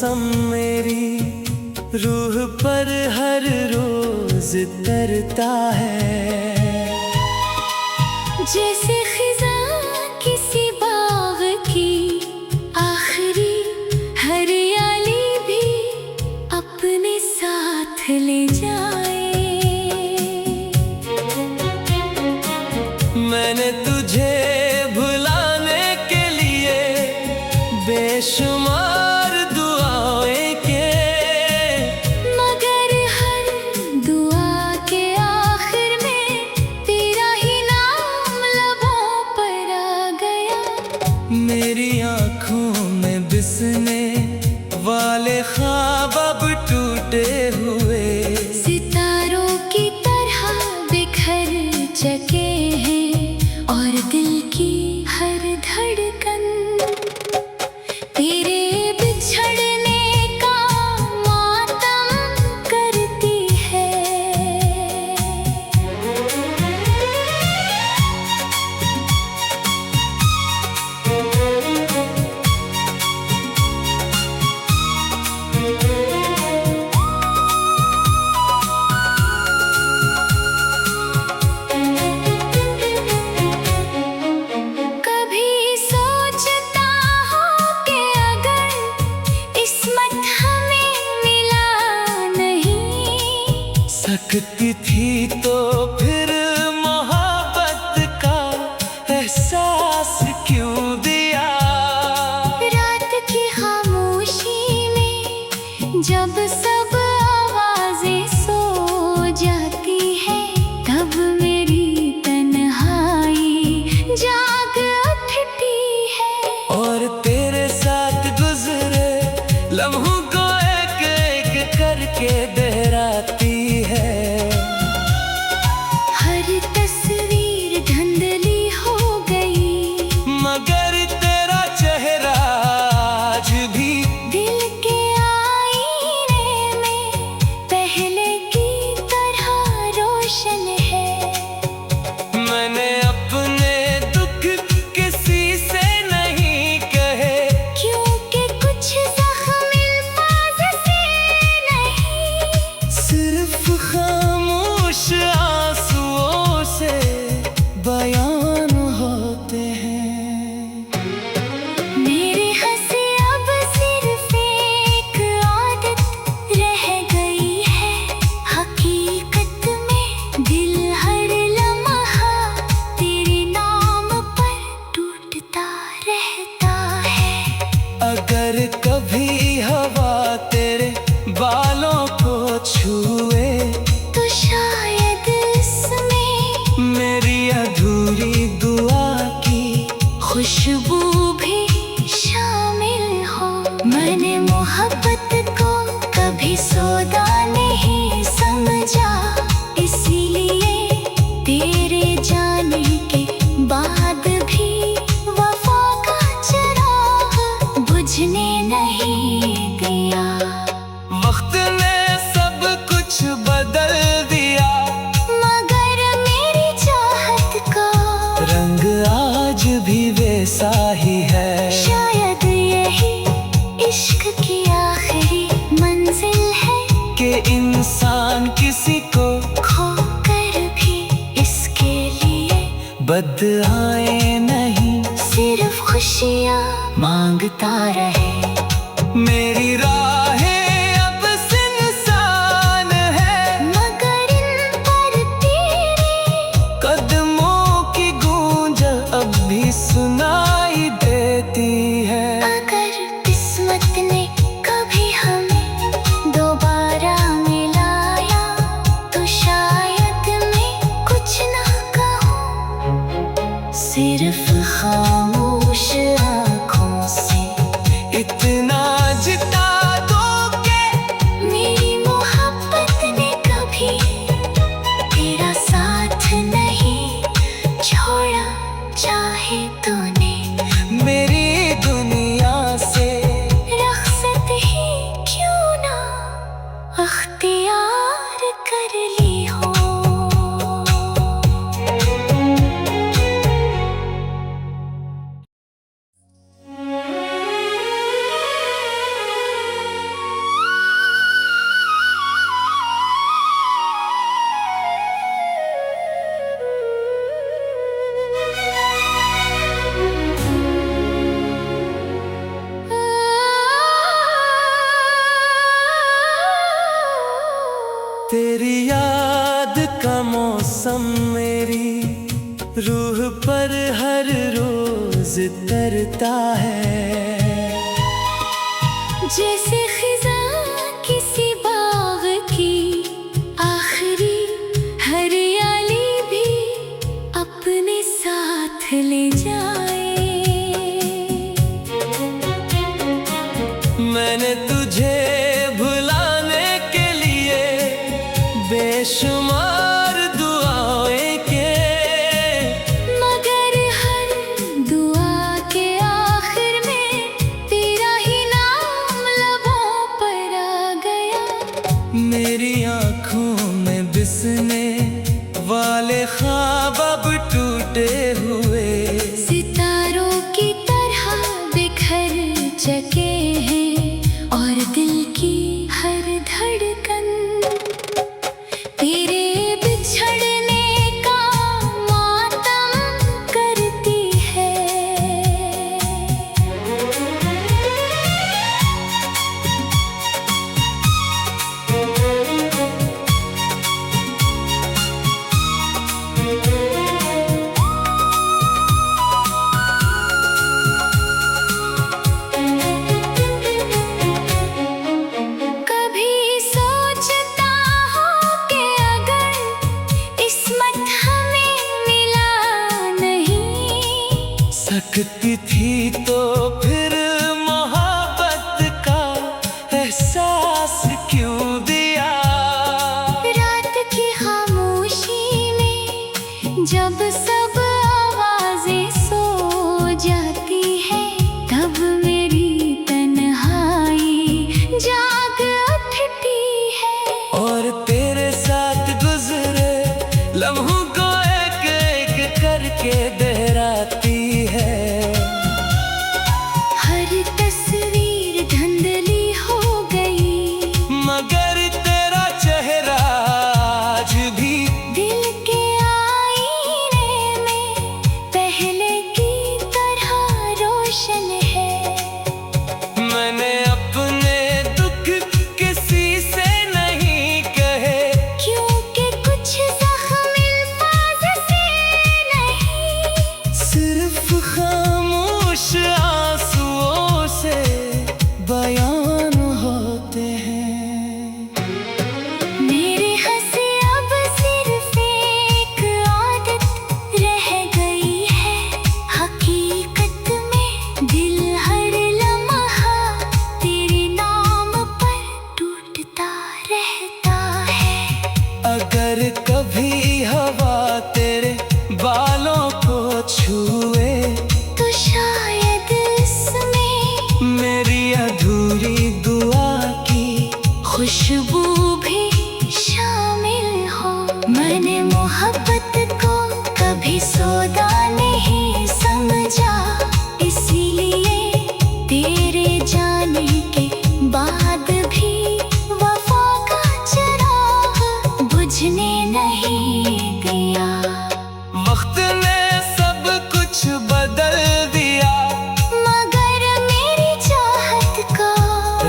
मौसम मेरी रूह पर हर रोज तरता है। जैसे खिज़ा किसी बाग की आखिरी हरियाली भी अपने साथ ले जाए। मैंने तुझे भुलाने के लिए बेशुमार दुआएं के, मगर हर दुआ के आखिर में तेरा ही नाम लबों पर आ गया। मेरी आँखों में बिसने वाले ख्वाब अब टूटे हुए सितारों की तरह बिखर चुके हैं और दिल की हर धड़कन तेरे बिछड़ने का मातम करती है। कभी सोचता हूँ कि अगर किस्मत हमें मिला नहीं सकती थी तो फिर मोहब्बत का एहसास क्यों दिया। रात की खामोशी में जब सब आवाजें सो जाती है तब मेरी तन्हाई जाग उठती है। और तेरे साथ गुजरे लम्हों को एक एक करके दोहराती है। हर तस्वीर धुंधली हो गई मगर तेरा चेहरा आज भी दिल के आईने में पहले की तरह रोशन है। मैंने अपने दुख किसी से नहीं कहे, क्योंकि कुछ ज़ख्म अल्फाज से नहीं सिर्फ खामोश आंसुओं से बयान होते हैं। मेरी हंसी अब सिर्फ एक आदत रह गई है। हकीकत में दिल हर लम्हा तेरे नाम पर टूटता रहता है। अगर कभी हवा तेरे बालों को छुए तो शायद इसमें मेरी अधूरी दुआ की खुशबू भी शामिल हो। मैंने मोहब्बत को कभी सौदा नहीं समझा, इसीलिए तेरे जाने के बाद भी वफा का चिराग बुझने नहीं दिया। वक्त ने सब कुछ बदल दिया, मगर मेरी चाहत का रंग आज भी वैसा ही है। शायद यही इश्क की आखिरी मंजिल है कि इंसान किसी को खोकर भी इसके लिए बदआए नहीं सिर्फ खुशियाँ मांगता रहे। मेरी राहें अब सुनसान है, मगर इन पर तेरे कदमों की गूंज अब भी सुनाई देती है। अगर किस्मत ने कभी हमें दोबारा मिलाया तो शायद मैं कुछ ना कहूँ, सिर्फ खामोश आँखों से इतना जिता दो के मेरी मोहब्बत ने कभी तेरा साथ नहीं छोड़ा। चाहे तूने मेरी दुनिया से रख्सत ही क्यों ना अख्तियार कर ली हो। का मौसम मेरी रूह पर हर रोज तरता है। जैसे खिज़ा किसी बाग की आखिरी हरियाली भी अपने साथ ले जाए। मैंने तुझे भुलाने के लिए बेशुमार दुआएं के, मगर हर दुआ के आखिर में तेरा ही नाम लबों पर आ गया। मेरी आँखों में बिसने वाले ख्वाब अब टूटे हुए सितारों की तरह बिखर चुके हैं और दिल की हर धड़कन तेरे बिछड़ने का मातम करती है। कभी सोचता हूँ कि अगर किस्मत हमें मिला नहीं सकती थी तो फिर मोहब्बत का एहसास क्यों दिया। रात की खामोशी में जब सब आवाजें सो जाती है तब मेरी तन्हाई जाग उठती है। और तेरे साथ गुजरे लम्हों को एक एक करके दोहराती है। हर तस्वीर धुंधली हो गई मगर तेरा चेहरा आज भी दिल के आईने में पहले की तरह रोशन है। मैंने अपने दुख किसी से नहीं कहे, क्योंकि कुछ जख्म अल्फाज से नहीं सिर्फ खामोश आंसुओं से बयान होते हैं। मेरी हंसी अब सिर्फ एक आदत रह गई है। हकीकत में दिल हर लम्हा तेरे नाम पर टूटता रहता है। अगर कभी हवा तेरे बालों को छुए तो शायद इसमें मेरी अधूरी दुआ की खुशबू भी शामिल हो। मैंने मोहब्बत को कभी सौदा नहीं समझा, इसीलिए तेरे जाने के बाद भी वफा का चिराग बुझने नहीं दिया। वक्त ने सब कुछ बदल दिया मगर मेरी चाहत का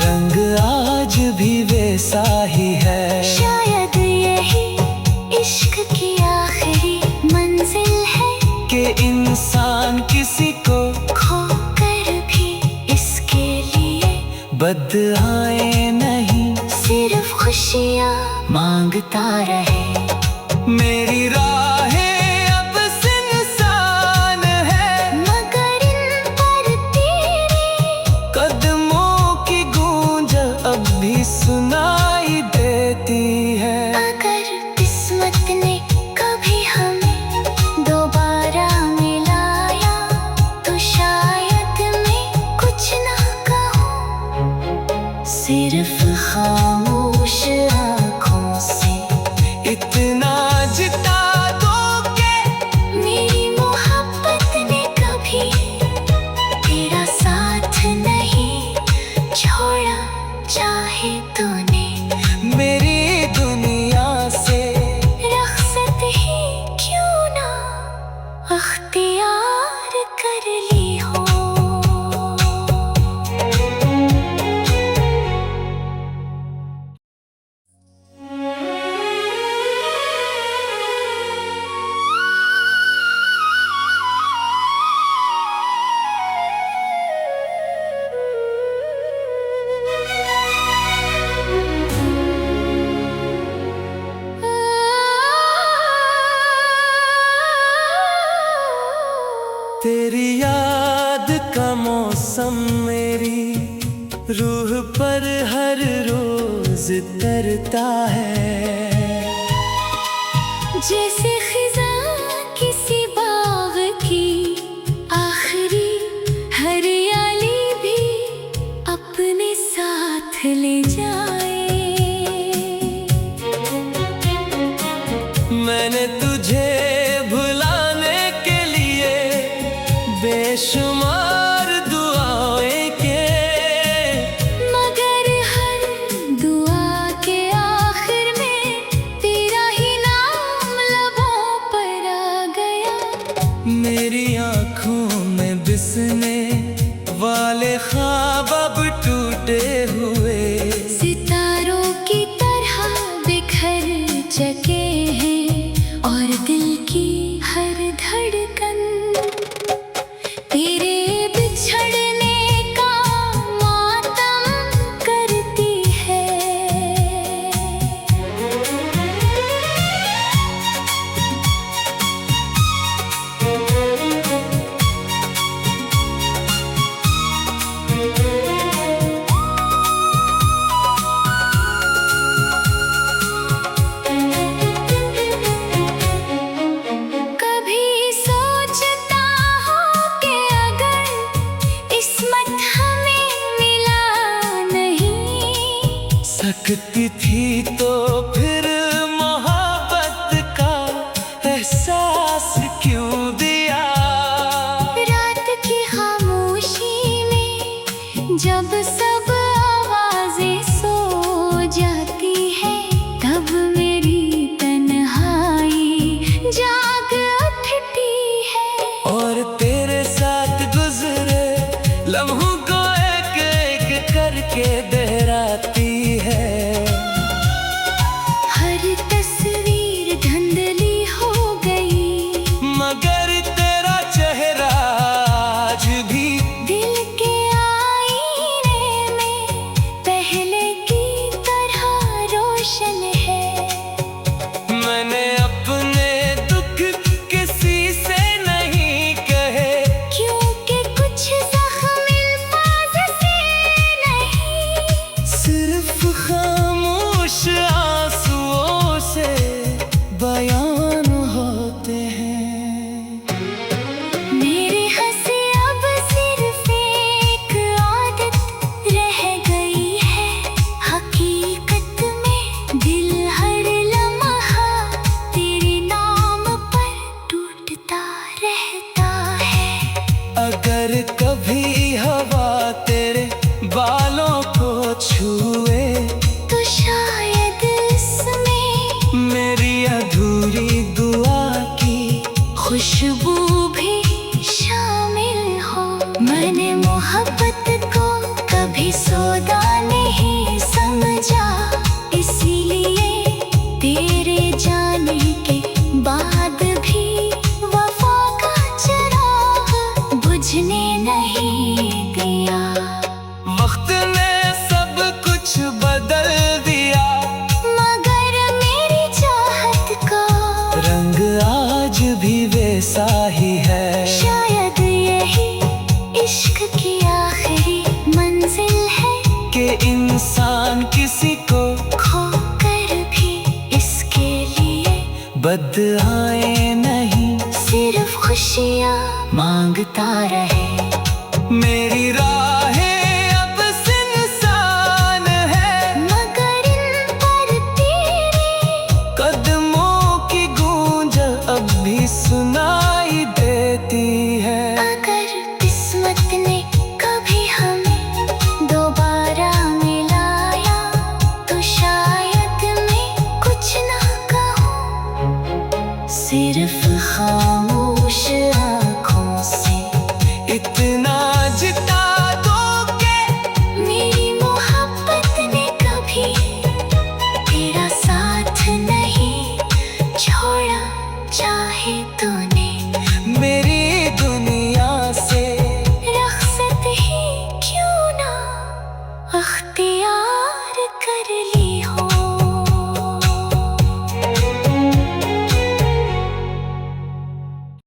रंग आज भी वैसा ही है। शायद यही इश्क की आखिरी मंजिल है कि इंसान किसी को खोकर भी इसके लिए बदआए नहीं सिर्फ खुशियाँ मांगता रहे। मेरी राहें अब सुनसान है मगर इन पर तेरे कदमों की गूंज अब भी सुनाई देती है। अगर किस्मत ने कभी हमें दोबारा मिलाया तो शायद मैं कुछ ना कहूँ, सिर्फ खामोश आँखों से इतना जिता दो के मेरी मोहब्बत ने कभी तेरा साथ नहीं छोड़ा। चाहे तूने मेरी दुनिया से रख्सत ही क्यों ना अख्तियार कर ली हो। मौसम मेरी रूह पर हर रोज तरता है। जैसे खिज़ा किसी बाग की आखिरी हरियाली भी अपने साथ ले जाए। मैंने तुझे भुलाने के लिए बेशुमार दुआएं के, मगर हर दुआ के आखिर में तेरा ही नाम लबों पर आ गया। मेरी आँखों में बिसने वाले ख्वाब अब टूटे हुए सितारों की तरह बिखर चुके हैं, और दिल की हर धड़कन तेरे बिछड़ने का मातम करती है। कभी सोचता हूँ कि अगर किस्मत हमें मिला नहीं सकती थी तो फिर मोहब्बत का एहसास क्यों दिया। रात की खामोशी में जब सब आवाजें सो जाती है, तब मेरी तन्हाई जाग उठती है। और तेरे साथ गुजरे लम्हों को एक एक करके दोहराती है। हर तस्वीर धुंधली हो गई, मगर तेरा चेहरा आज भी दिल के आईने में पहले की तरह रोशन है। मैंने अपने दुख किसी से नहीं कहे, क्योंकि कुछ ज़ख्म अल्फाज़ से नहीं, सिर्फ खामोश आंसुओं से बयान होते हैं। मेरे हंसे अब सिर्फ एक आदत रह गई है। हकीकत में दिल हर लम्हा तेरे नाम पर टूटता रहता है। अगर कभी हवा तेरे बालों को छुए तो शायद इसमें मेरी अधूरी दुआ की खुशबू भी शामिल हो। मैंने मोहब्बत को कभी सौदा नहीं समझा, इसीलिए तेरे जाने के बाद भी वफा का चिराग बुझने नहीं दिया। वक्त ने सब कुछ बदल दिया, मगर मेरी चाहत का रंग आज भी वैसा ही है। शायद यही इश्क की आखिरी मंजिल है, कि इंसान किसी को खो कर भी इसके लिए बदआए नहीं सिर्फ खुशियाँ मांगता रहे। मेरी राहें अब सुनसान है, मगर इन पर तेरे कदमों की गूंज अब भी सुनाई देती है। अगर किस्मत ने कभी हमें दोबारा मिलाया, तो शायद मैं कुछ ना कहूँ, सिर्फ खामोश आँखों से इतना जिता दो के मेरी मोहब्बत ने कभी तेरा साथ नहीं छोड़ा, चाहे तो